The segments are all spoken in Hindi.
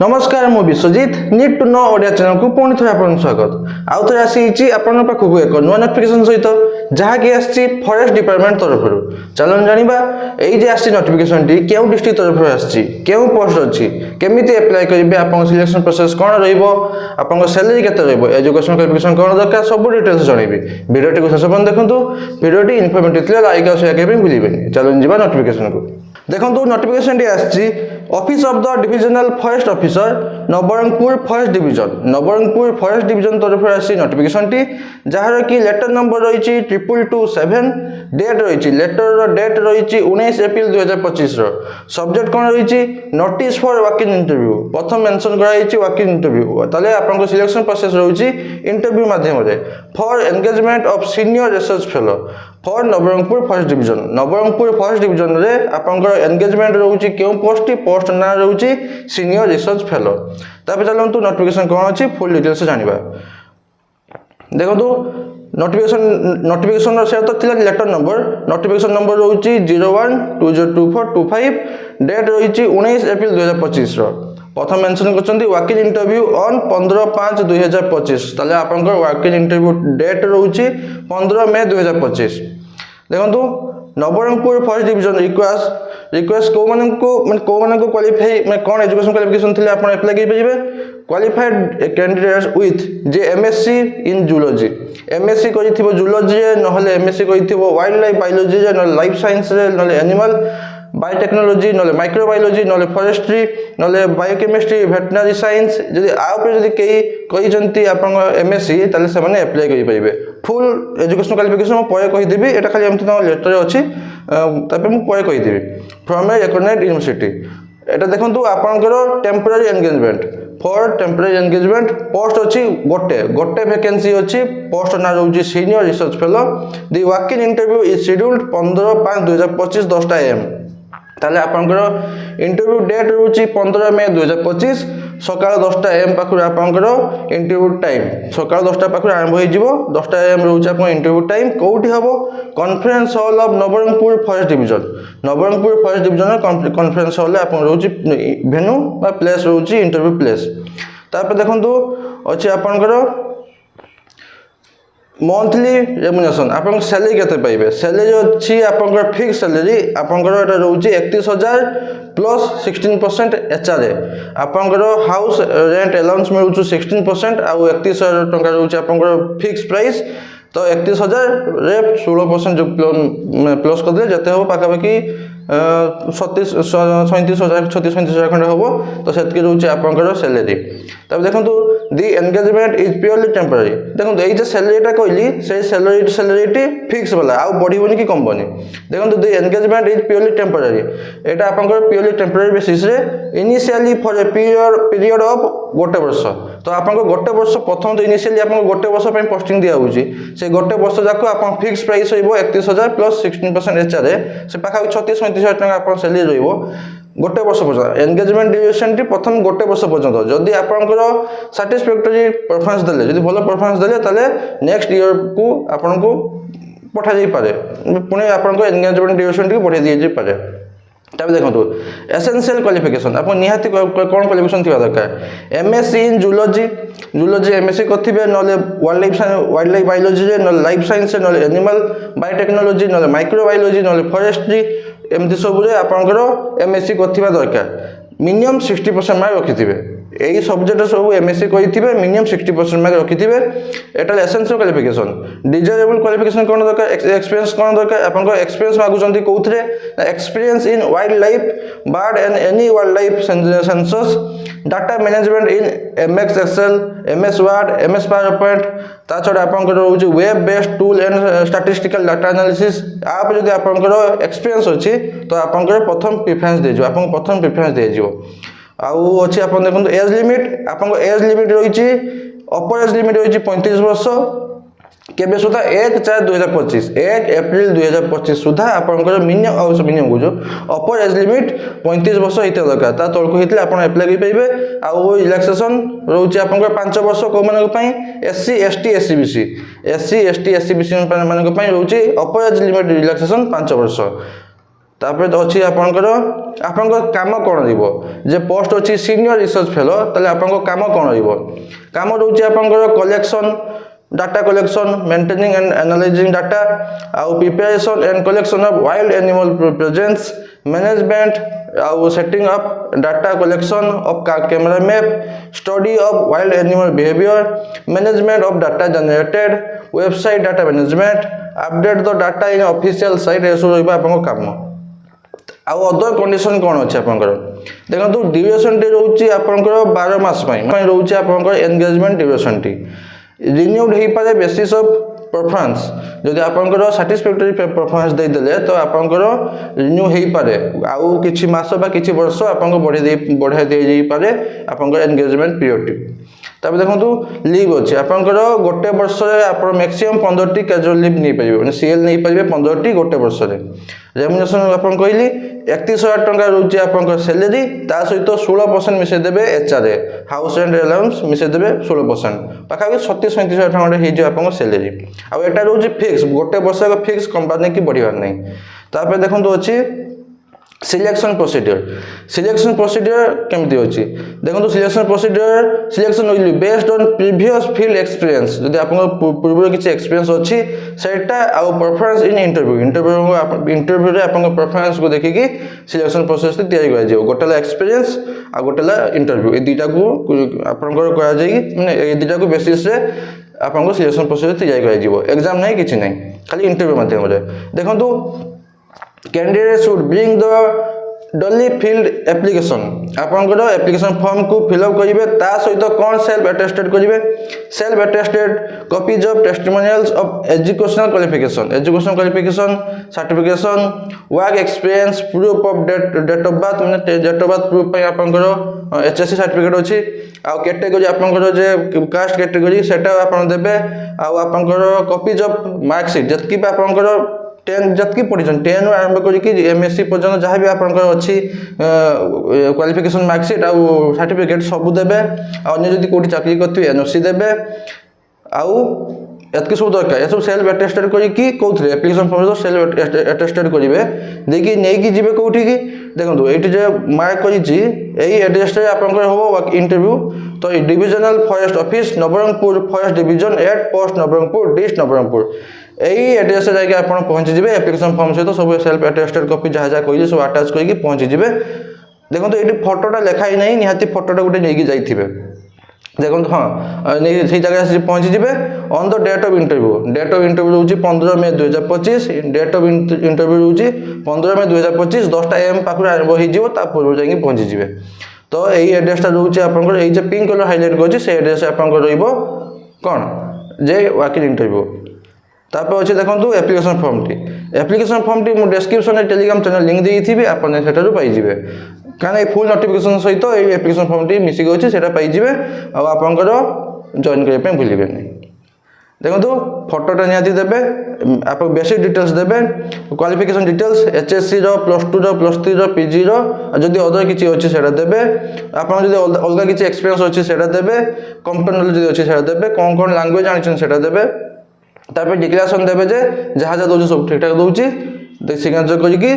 नमस्कार मु Biswajit need to know Odia channel को पुणी थे आपन स्वागत आउ थे आसी आपन पाखक एक नुआ नोटिफिकेशन सहित जहाँकि आसी फॉरेस्ट डिपार्टमेंट तरफ चलन जानिबा एई जे आसी नोटिफिकेशन टी केउ डिस्ट्रिक्ट तरफ आसी केउ पोस्ट अछि केमिति अप्लाई करिवे आपन सिलेक्शन प्रोसेस कोन रहइबो आपन सैलरी केते रहइबो एजुकेशन क्वालिफिकेशन कोन दरकार सब डिटेल्स जणैबी वीडियो को शेष पर्यंत देखंतु वीडियो टी इन्फॉर्मेटिव थिले लाइक और शेयर करबे भूलिबेनी चलन जिबा नोटिफिकेशन को देखंतु नोटिफिकेशन टी आसी office of the divisional forest officer Nabarangpur forest division तरफ आसी नोटिफिकेशन टी जहार की लेटर नंबर रही 2227 डेट रही लेटर डेट रही 19 एप्रिल 2025 सब्जेक्ट कौन रही notice for walk in interview प्रथम मेंशन कराई वॉक इन इंटरव्यू ताले आपन सिलेक्शन प्रोसेस रही इंटरव्यू माध्यम रे for engagement of senior research fellow for Nabarangpur forest division रे आपन एंगेजमेंट रही क्यों पोस्ट ना रही सीनियर रिसर्च फेलो तापर चलतु नोटिफिकेशन कौन अच्छी फुल डिटेल्स जानिबा देखो नोटिफिकेशन से तो लेटर नंबर नोटिफिकेशन नंबर रही 01202425 डेट रही 19 एप्रिल 2025 प्रथम मेंशन करछन्ती वॉक इन इंटरव्यू ऑन 15/5/2025 ताले आपनकर वॉक इन इंटरव्यू डेट रही 15 मई 2025 देखो नवरंगपुर फॉरेस्ट डिविजन रिक्वेस्ट को क्वालिफाई मैं कौन एजुकेशन क्वालिफिकेशन थिले आपण अप्लाई कर परिबे क्वालिफाइड कैंडिडेट्स विथ जे एमएससी इन जूलॉजी एमएससी करिथिबो जूलॉजी नहले एमएससी करिथिबो वाइल्ड लाइफ बायोलॉजी न लाइफ साइंस रे नहले एनिमल बायोटेक्नोलॉजी नहले माइक्रोबायोलॉजी नहले फॉरेस्ट्री नहले बायोकेमिस्ट्री वेटनरी साइंस जदि आ ऊपर जदि केही कहिजंती आपण एमएससी ताले से माने अप्लाई करि परिबे फुल एजुकेशन क्वालिफिकेशन म पय कहि देबी एटा खाली एमति न लेटर अछि तापे म पय कहि देबी फ्रॉम ए रिकॉग्नाइज्ड यूनिवर्सिटी एटा देखंतु आपनकर temporary engagement for temporary engagement post अछि गोटे वैकेंसी अछि पोस्ट ना रहउछि senior research fellow the walk in interview is scheduled 15/5/2025 10 AM ताले आपनकर इंटरव्यू डेट रहउछि 15 मई 2025 सकाळ 10 AM पाखुर आपनकर इंटरव्यू टाइम सकाळ 10 पाखुर आरंभ होई जिवो 10 AM रहउछि आपन इंटरव्यू टाइम कोठी हबो conference hall of Nabarangpur forest division conference hall आपन रहउछि वेन्यू बा प्लेस रहउछि इंटरव्यू प्लेस तापर देखंतु अछि आपनकर मंथली रेम्युनरेशन आपन सैलरी केते पाइबे सैलरी अछि आपन फिक्स सैलरी आपन एटा रहउछि 31000 प्लस 16% एचआरए आपन हाउस रेंट अलाउंस मिलुछु 16% आ 31000 टका रहउछि आपन फिक्स प्राइस तो 31000 रे 16% जो प्लस कर दे जते हो पाका बाकी 37,000 खंड होबो तो सेतकी रहउछि आपनकर सैलरी तब देखंतु दी एंगेजमेंट इज प्योरली टेम्पररी देखंतु एई जे सैलरीटा कहली से सैलरीटी फिक्स वाला आ बढ़िबोनी कि कमबोनी देखंतु दी एंगेजमेंट इज प्योरली टेम्पररी एटा आपनकर प्योरली टेम्पररी बेसिस रे initially for a period of गोटे वर्ष तो आपन गोटे वर्ष प्रथम तो इनिशियली आपन गोटे वर्ष पे पोस्टिंग दिया होउची से गोटे वर्ष जाको आपन फिक्स प्राइस होइबो 31000 प्लस 16% एचआरए से पाखा 36-37,000 टका आपन सैलरी रहइबो गोटे वर्ष पर्यंत एंगेजमेंट ड्यूरेशन टी प्रथम गोटे वर्ष पर्यंत जदि आपनकर सैटिस्फैक्टरी परफॉर्मेंस देले जदि भलो परफॉर्मेंस देले ताले नेक्स्ट ईयर को आपन को पठा जाई पारे पुणे आपन को एंगेजमेंट ड्यूरेशन टी पठा दिए जाई पारे तब देखो एसेंशियल क्वालिफिकेशन आप निहाती कौन क्वालिफिकेशन थी दरकार एमएससी इन जूलॉजी एमएससी करथिबे नले वाइल्ड लाइफ बायोलॉजी रे नले लाइफ साइंस रे नले एनिमल बायोटेक्नोलॉजी नले माइक्रोबायोलॉजी नले फॉरेस्ट्री एमती सब रे आपनकर एमएससी करथिबा दरकार मिनिमम 60% मार्क रखिथिबे एई सब्जेक्ट सब एमएससी करिथिबे मिनिमम 60% मार्क रखिथिबे एटा एसेंशियल क्वालिफिकेशन डिजायरेबल क्वालिफिकेशन कोन दरकार एक्सपीरियंस कोन दरकार आपनकर एक्सपीरियंस मागुचंती कोथरे experience in wild life bird and any wild life census data management in MS excel MS word MS powerpoint ता छडा आपनकर रहउची web based tool and statistical data analysis आप जदि आपनकर एक्सपीरियंस अछि तो आपनकर प्रथम प्रेफरेंस देजो आपन प्रथम प्रेफरेंस देजो आउ अछि आपन देखंतु एज लिमिट आपन एज लिमिट रहिछि अपर एज लिमिट रहिछि 35 वर्ष केबे सुधा 1/4/2025 1 एप्रिल 2025 सुधा आपनकर मिनिमम गुजो अपर एज लिमिट 35 वर्ष हिते दरकार ता तळको हितले आपन अप्लाई करि पाइबे आउ रिलैक्सेशन रहउछि आपनकर 5 वर्ष को मानक पई एससी एसटी एससीबीसी मानक पई रहउछि अपर एज लिमिट रिलैक्सेशन 5 वर्ष तापर अच्छी आपंकर काम कौन रे पोस्ट अच्छी सीनियर रिसर्च फेलो ताले आपंकर काम कौन काम रोचे आपंकर collection data collection maintaining and analysing data आउ preparation and collection of wild animal presence management आउ setting up data collection of camera map study of wild animal behaviour management of data generated website data management update the data in official site ए सब रहिबा आपन काम आउ अदर कंडीशन कौन अच्छे आपंकर देखो ड्यूरेशन टी रोचे आपंकर 12 मास रोचे आपंकर एंगेजमेंट ड्यूरेशन टी रिन्यूड हो पारे बेसिस ऑफ परफॉर्मेंस जदि आपंकर सैटिस्फैक्टरी परफॉर्मेंस देदेले तो आपंकर रिन्यू हो पारे आउ किछि मास बा किछि वर्ष आपंकर बढ़ाई दे पारे आपंकर एंगेजमेंट पीरियड तब देखो लीव अच्छे आपंकर गोटे वर्ष आप मैक्सिमम 15 टी कैजुअल लीव नहीं पारे मैंने सीएल नहीं पारे 15 टी गोटे वर्ष रेम्युनरेशन आपन कहली 31,000 टंका रोचे आपंकर सैलरी ता सहित 16% मिसे देबे एचआरए हाउस रेंट अलाउंस मिसे देबे 16% पाखापाखि 37,000 टंका हो आपंकर सैलरी आ एटा रोचे फिक्स गोटे वर्ष फिक्स कंपनी की बढ़िबार नहीं तापर देखो अच्छी सिलेक्शन प्रोसीड्यूर केमती अच्छी देखो selection procedure selection will be based on previous field experience जदि आपन पूर्व किसी एक्सपीरियंस अच्छी सेटा आउ परफॉर्मेंस इन इंटरव्यू रे आपन परफॉर्मेंस को देखिकी सिलेक्शन प्रोसेस तैयारी करा जाय गोटेला एक्सपीरियंस आ गोटेला इंटरव्यू ए दुईटा को आपन करा जाय माने ए दुईटा को बेसिस रे आपन सिलेक्शन प्रोसेस तैयारी करा जाय एग्जाम नहीं किछि नहीं खाली इंटरव्यू माध्यम रे देखो candidate should bring the duly filled application आपंकर एप्लिकेशन फॉर्म को फिलअप करेंगे ता सहित कौन सेल्फ अटेस्टेड करेंगे self attested copies of testimonials of educational qualification certification work experience proof of date of birth मैंने डेट ऑफ बर्थ प्रूफ आपंकर एचएससी सर्टिफिकेट अच्छी आउ कैटेगरी आपंकर जे कास्ट कैटेगरी सेटा आपन देबे आउ आपंकर कॉपीज ऑफ मार्कशीट जतकी भी आपंकर 10 जतकी पढ़ी 10 रु आरंभ करके एमएससी पर्यंत जहाँ भी आपंकर अच्छी क्वालिफिकेशन मार्कशीट आउ सर्टिफिकेट सब देबे अन्य जदि कोठी चाकरी करथि एनओसी देबे आउ एतके सब दरकार ये सब सेल्फ अटेस्टेड करके कोथरे एप्लिकेशन फॉर्म सेल्फ अटेस्टेड करिवे देखि नै कि जिबे कोठी की देखंतु एठी जे मार्क करिछि एई एड्रेस रे आपनकर होबो इंटरव्यू तो divisional forest office Nabarangpur forest division at post Nabarangpur district Nabarangpur यही एड्रेस जाके आप पहुँची जी एप्लिकेशन फॉर्म सहित सब सेल्फ अटेस्टेड कॉपी जहाँ जहाँ कहली सब आटाच करके पहुँची जी देखो ये फोटोटा लिखाई ना निहाती फोटोटा गोटे नहीं जाइए देखो हाँ से जगह पहुँची जी on the date of interview रोचे 15 मई 2025 डेट ऑफ इंटरव्यू रोचे 15 मई 2025 10टा AM पाखु आरंभ हो पूर्व जाकि पहुँची जी तो यही एड्रेसटा रोचे आपंकर ये पिंक कलर हाइलाइट कर एड्रेस आपंकर कौन जे वर्किंग इंटरव्यू तापर अच्छे देखो एप्लिकेशन फॉर्म टी डिस्क्रिप्शन में टेलीग्राम चैनल लिंक देती आपने सेठारु पाइजिबे कारण फुल नोटिफिकेशन सहित ये एप्लिकेशन फॉर्म टी मिसिक अच्छे सेटा पाइजिबे आ आपंकर जॉइन करने पे भूलिबेनी देखो फोटोटा निहाती देबे आप बेसिक डिटेल्स देबे क्वालिफिकेशन डिटेल्स एचएससी रो +2 रो +3 रो पीजी रो जदि अदर किछि अछि सेटा देबे आपन जदि अलगा किछि एक्सपीरियंस अछि सेटा देबे कंप्यूटर नॉलेज जदि अछि सेटा देबे कोन लैंग्वेज जानिछन सेटा देबे तापर डिक्लेरेशन देबे जे जहाँ जहाँ दौर सब ठीक ठाक दौर सिग्नेचर करके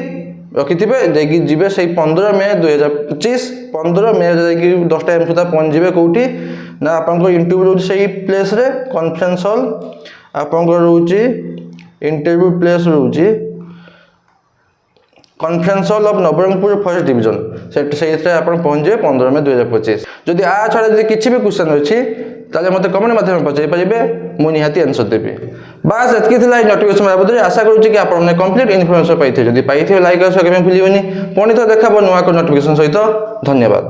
रखिथे जाकि जीवे से 15 मई 2025 15 मई जाकि 10टा AM सुधा पहुँच जाए कौटी ना आपंकर इंटरव्यू रोचे से प्लेस रे कॉन्फ्रेंस हॉल आपंकर रोचे इंटरव्यू प्लेस रोचे conference hall of Nabarangpur forest division से आप पहुँच जाए 15 मई 2025 जदि आ छड़ा किसी भी क्वेश्चन अच्छी ताले मते कमेंट माध्यम पचारि पारिबे मु निहाती आंसर देबी बस एतकी थिला नोटिफिकेशन बाबद आशा करूँ कि आपने कंप्लीट इनफॉरमेशन पाइथे जदि पाइथे लाइक और सब्सक्राइब भूलिबेनी पुणी तो देखा नुआ को नोटिफिकेशन सहित धन्यवाद।